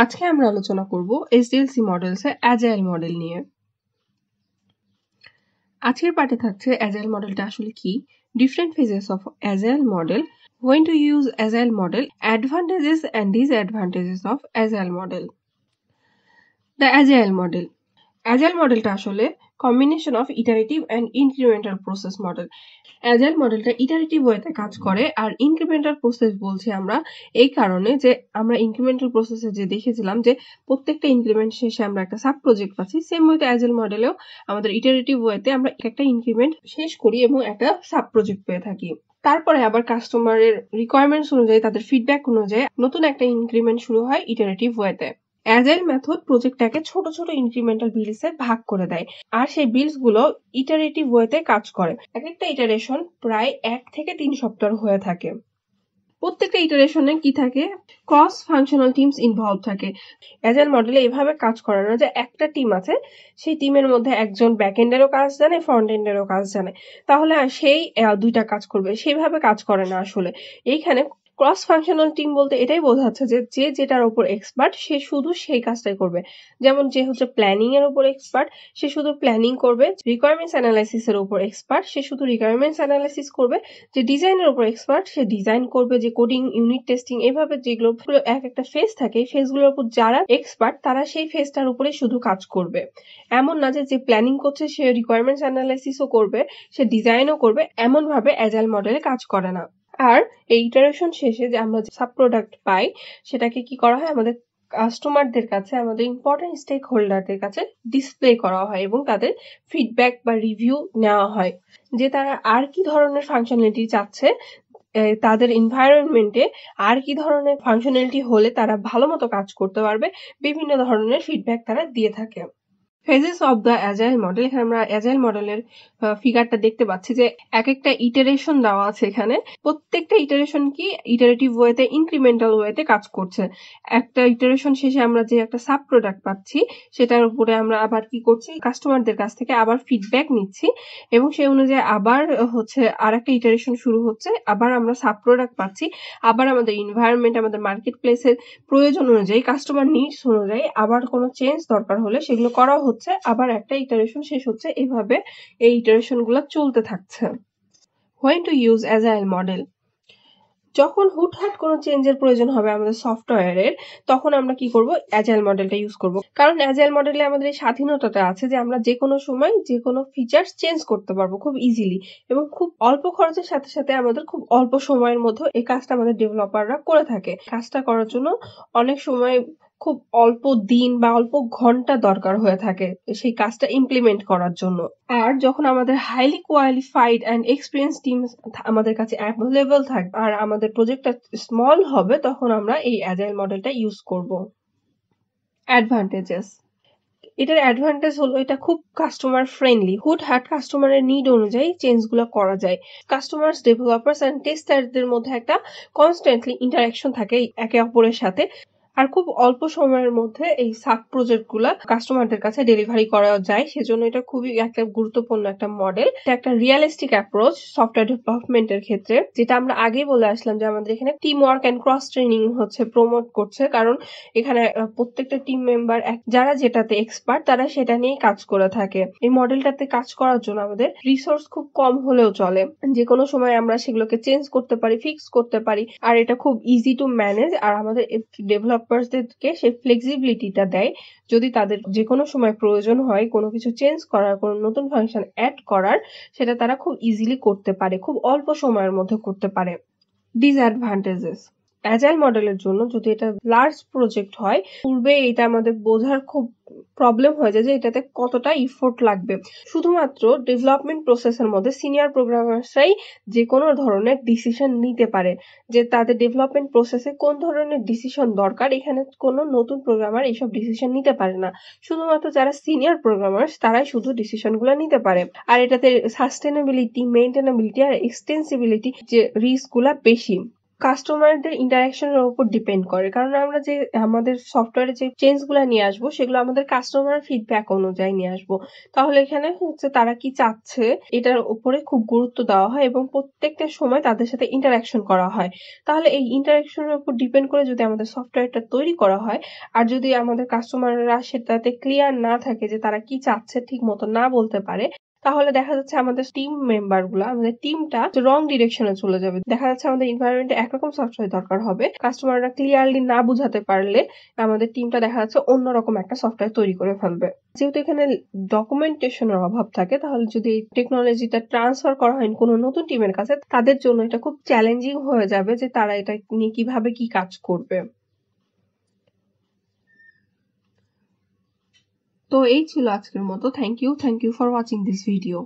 আজকে আমরা আলোচনা করব SDLC Models এর Agile মডেল নিয়ে। আজকের পাঠে থাকছে Agile মডেলটা আসলে কি, different phases of Agile model, when to use Agile model, advantages and disadvantages of Agile model. The Agile model. Agile মডেলটা আসলে combination of iterative and incremental process model. Agile মডেলটা ইটারেটিভ ওয়েতে কাজ করে আর ইনক্রিমেন্টাল প্রসেস বলছি আমরা এই কারণে যে আমরা ইনক্রিমেন্টাল প্রসেসে যে দেখেছিলাম যে প্রত্যেকটা ইনক্রিমেন্ট শেষে আমরা একটা সাব প্রজেক্ট পাচ্ছি, সেম ওয়েতে অ্যাজাইল মডেলেও আমাদের ইটারেটিভ ওয়েতে আমরা একটা ইনক্রিমেন্ট শেষ করি এবং একটা সাব প্রজেক্ট পেয়ে থাকি। তারপরে আবার কাস্টমারের রিকোয়ারমেন্টস অনুযায়ী, তাদের ফিডব্যাক অনুযায়ী নতুন একটা ইনক্রিমেন্ট শুরু হয় ইটারেটিভ ওয়েতে। অ্যাজাইল মেথড প্রজেক্টটাকে ছোট ছোট ইনক্রিমেন্টাল বিল্ডসে ভাগ করে দেয় আর সেই বিল্ডস গুলো ইটারেটিভ ওয়েতে কাজ করে। এক একটা ইটারেশন প্রায় 1 থেকে 3 সপ্তাহ হয়ে থাকে। প্রত্যেকটা ইটারেশনে কি থাকে, ক্রস ফাংশনাল টিমস ইনভলভ থাকে। অ্যাজাইল মডেলে এভাবে কাজ করে না যে একটা টিম আছে, সেই টিমের মধ্যে একজন ব্যাক এন্ডেরও কাজ জানে, ফ্রন্ট এন্ডেরও কাজ জানে, তাহলে সেই দুইটা কাজ করবে, সেইভাবে কাজ করে না আসলে। এইখানে ক্রস ফাংশনাল টিম বলতে এটাই বোঝাচ্ছে যে যে যেটার উপর এক্সপার্ট সে শুধু সেই কাজটাই করবে। যেমন যে হচ্ছে প্ল্যানিং এর উপর এক্সপার্ট, সে শুধু প্ল্যানিং করবে। রিকোয়ারমেন্টস অ্যানালাইসিস এর উপর এক্সপার্ট, সে শুধু রিকোয়ারমেন্টস অ্যানালাইসিস করবে। যে ডিজাইনের উপর এক্সপার্ট, সে ডিজাইন করবে। যে কোডিং, ইউনিট টেস্টিং, এভাবে যেগুলো এক একটা ফেজ থাকে, এই ফেজগুলোর উপর যারা এক্সপার্ট তারা সেই ফেজটার উপরে শুধু কাজ করবে। এমন না যে প্ল্যানিং করছে সে রিকোয়ারমেন্টস অ্যানালাইসিসও করবে, সে ডিজাইনও করবে, এমন ভাবে অ্যাজাইল মডেলে কাজ করে না। আর এই ইটারেশন শেষে যে আমরা সাব প্রোডাক্ট পাই, সেটাকে কি করা হয়, আমাদের কাস্টমারদের কাছে, আমাদের ইম্পর্টেন্ট স্টেক হোল্ডারদের কাছে ডিসপ্লে করা হয় এবং তাদের ফিডব্যাক বা রিভিউ নেওয়া হয় যে তারা আর কি ধরনের ফাংশনালিটি চাচ্ছে, তাদের এনভায়রনমেন্টে আর কি ধরনের ফাংশনালিটি হলে তারা ভালো মতো কাজ করতে পারবে, বিভিন্ন ধরনের ফিডব্যাক তারা দিয়ে থাকে। Phases of the agile model, এখানে আমরা অ্যাজাইল মডেলের ফিগারটা দেখতে পাচ্ছি যে এক একটা ইটারেশন দেওয়া আছে এখানে। প্রত্যেকটা ইটারেশন কি ইটারেটিভ ওয়েতে, ইনক্রিমেন্টাল ওয়েতে কাজ করছে। একটা ইটারেশন শেষে আমরা যে একটা সাব প্রোডাক্ট পাচ্ছি, সেটার উপরে আমরা আবার কি করছি, কাস্টমারদের কাছ থেকে আবার ফিডব্যাক নিচ্ছি এবং সেই অনুযায়ী আবার হচ্ছে আর একটা ইটারেশন শুরু হচ্ছে, আবার আমরা সাব প্রোডাক্ট পাচ্ছি, আবার আমাদের এনভায়রনমেন্ট, আমাদের মার্কেট প্লেসের প্রয়োজন অনুযায়ী, কাস্টমার নিডস অনুযায়ী আবার কোনো চেঞ্জ দরকার হলে সেগুলো করা হচ্ছে, আবার একটা ইটারেশন শেষ হচ্ছে। এভাবে এই ইটারেশন গুলো চলতে থাকছে। When to use Agile model? যখন হুটহাট কোনো চেঞ্জের প্রয়োজন হবে আমাদের সফটওয়্যারের, তখন আমরা কি করব, অ্যাজাইল মডেলটা ইউজ করব। কারণ অ্যাজাইল মডেলে আমাদের এই স্বাধীনতাটা আছে যে আমরা যে কোনো সময় যে কোনো ফিচার্স চেঞ্জ করতে পারবো খুব ইজিলি, এবং খুব অল্প খরচের সাথে সাথে আমাদের খুব অল্প সময়ের মধ্যে এই কাজটা আমাদের ডেভেলপাররা করে থাকে। কাজটা করার জন্য অনেক সময় খুব অল্প দিন বা অল্প ঘন্টা দরকার হয়ে থাকে সেই কাজটা ইমপ্লিমেন্ট করার জন্য। আর যখন আমাদের highly qualified and experience team আমাদের কাছে অ্যাভেলেবল থাকবে আর আমাদের প্রজেক্টটা স্মল হবে, তখন আমরা এই অ্যাজাইল মডেলটা ইউজ করব। অ্যাডভান্টেজেস, এটার অ্যাডভান্টেজ হলো এটা খুব কাস্টমার ফ্রেন্ডলি। হুটহাট কাস্টমারের নিড অনুযায়ী চেঞ্জগুলো করা যায়। কাস্টমার্স, ডেভেলপার্স অ্যান্ড টেস্টারদের মধ্যে একটা কনস্ট্যান্টলি ইন্টারাকশন থাকে একে অপরের সাথে, আর খুব অল্প সময়ের মধ্যে এই সাব প্রজেক্ট গুলা কাস্টমারদের কাছে ডেলিভারি করা যায়। সেজন্য এটা খুবই একটা গুরুত্বপূর্ণ একটা মডেল। এটা একটা রিয়েলিস্টিক অ্যাপ্রোচ সফটওয়্যার ডেভেলপমেন্টের ক্ষেত্রে, যেটা আমরা আগেই বলে আসলাম যে আমাদের এখানে team work and cross training হচ্ছে প্রমোট করছে। কারণ এখানে প্রত্যেকটা টিম মেম্বার যারা যেটাতে এক্সপার্ট তারা সেটা নিয়েই কাজ করে থাকে। এই মডেলটাতে কাজ করার জন্য আমাদের রিসোর্স খুব কম হলেও চলে, যে কোনো সময় আমরা সেগুলোকে চেঞ্জ করতে পারি, ফিক্স করতে পারি, আর এটা খুব ইজি টু ম্যানেজ। আর আমাদের ডেভেলপারদেরকে সেই ফ্লেক্সিবিলিটিটা দেয়, যদি তাদের যে কোনো সময় প্রয়োজন হয় কোনো কিছু চেঞ্জ করার, কোনো নতুন ফাংশন অ্যাড করার, সেটা তারা খুব ইজিলি করতে পারে, খুব অল্প সময়ের মধ্যে করতে পারে। ডিসঅ্যাডভান্টেজেস, অ্যাজাইল মডেলের জন্য যদি এটা লার্জ প্রজেক্ট হয়, পূর্বে এটা আমাদের বোঝার খুব প্রবলেম হয়ে যায় যে এটাতে কতটা ইফোর্ট লাগবে। শুধুমাত্র ডেভেলপমেন্ট প্রসেসের মধ্যে সিনিয়র প্রোগ্রামাররাই যে কোনো ধরনের ডিসিশন নিতে পারে, যে তাদের ডেভেলপমেন্ট প্রসেসে কোন ধরনের ডিসিশন দরকার, এখানে কোনো নতুন প্রোগ্রামার এইসব ডিসিশন নিতে পারে না। শুধুমাত্র যারা সিনিয়র প্রোগ্রামার তারাই শুধু ডিসিশনগুলো নিতে পারে। আর এটাতে সাস্টেনেবিলিটি, মেইনটেনেবিলিটি আর এক্সটেন্সিবিলিটি যে রিস্কগুলা বেশি। কাস্টমারদের ইন্টারাকশনের উপর ডিপেন্ড করে, কারণ আমরা যে আমাদের সফটওয়্যারে যে চেঞ্জগুলো নিয়ে আসবো সেগুলো আমাদের কাস্টমার ফিডব্যাক অনুযায়ী নিয়ে আসবো। তাহলে এখানে হচ্ছে তারা কি চাচ্ছে এটার উপরে খুব গুরুত্ব দেওয়া হয় এবং প্রত্যেকটা সময় তাদের সাথে ইন্টারাকশন করা হয়। তাহলে এই ইন্টারাকশনের উপর ডিপেন্ড করে যদি আমাদের সফটওয়্যারটা তৈরি করা হয়, আর যদি আমাদের কাস্টমাররা সেটাতে ক্লিয়ার না থাকে যে তারা কি চাচ্ছে, ঠিক মতো না বলতে পারে, তাহলে দেখা যাচ্ছে আমাদের টিম মেম্বার গুলা, আমাদের টিমটা রং ডিরেকশনে চলে যাবে। দেখা যাচ্ছে আমাদের এনভায়রনমেন্টে একরকম সফটওয়্যার দরকার হবে, কাস্টমাররা ক্লিয়ারলি না বুঝাতে পারলে আমাদের টিমটা দেখা যাচ্ছে অন্যরকম একটা সফটওয়্যার তৈরি করে ফেলবে। যেহেতু এখানে ডকুমেন্টেশনের অভাব থাকে, তাহলে যদি এই টেকনোলজিটা ট্রান্সফার করা হয় কোনো নতুন টিমের কাছে, তাদের জন্য এটা খুব চ্যালেঞ্জিং হয়ে যাবে যে তারা এটা নিয়ে কিভাবে কি কাজ করবে। তো এই ছিল আজকের মতো। Thank you for watching this video.